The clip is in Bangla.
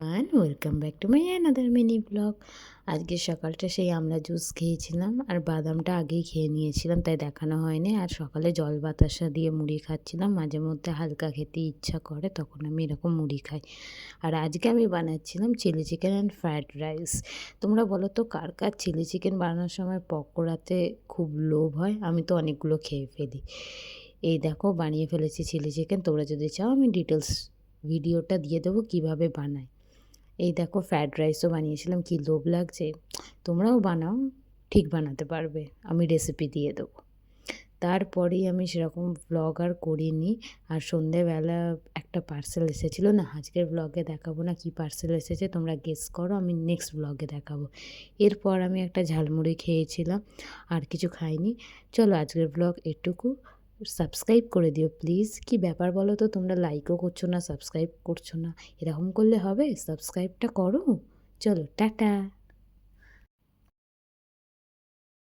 Welcome back to my another mini blog. আজকে সকালটা সেই আমলা জুস খেয়েছিলাম আর বাদামটা আগেই খেয়ে নিয়েছিলাম, তাই দেখানো হয়নি। আর সকালে জল বাতাসা দিয়ে মুড়ি খাচ্ছিলাম। মাঝে মধ্যে হালকা খেতে ইচ্ছা করে, তখন আমি এরকম মুড়ি খাই। আর আজকে আমি বানাচ্ছিলাম chilli chicken and fried rice. তোমরা বলো তো কার কার চিলি চিকেন বানানোর সময় পকোড়াতে খুব লোভ হয়? আমি তো অনেকগুলো খেয়ে ফেলি। এই দেখো বানিয়ে ফেলেছি চিলি চিকেন। তোমরা যদি চাও আমি ডিটেলস ভিডিওটা দিয়ে দেবো কীভাবে বানাই। এই দেখো ফ্রায়েড রাইসও বানিয়েছিলাম, কী লোভ লাগছে। তোমরাও বানাও, ঠিক বানাতে পারবে, আমি রেসিপি দিয়ে দেবো। তারপরেই আমি সেরকম ভ্লগ আর করিনি। আর সন্ধেবেলা একটা পার্সেল এসেছিলো, না আজকের ভ্লগে দেখাবো না কী পার্সেল এসেছে, তোমরা গেস করো, আমি নেক্সট ভ্লগে দেখাবো। এরপর আমি একটা ঝালমুড়ি খেয়েছিলাম, আর কিছু খাইনি। চলো আজকের ভ্লগ এটুকু। সাবস্ক্রাইব করে দিও প্লিজ। কি ব্যাপার বলো তো, তোমরা লাইকও করছো না, সাবস্ক্রাইব করছো না, এরকম করলে হবে? সাবস্ক্রাইবটা করো। চলো টাটা।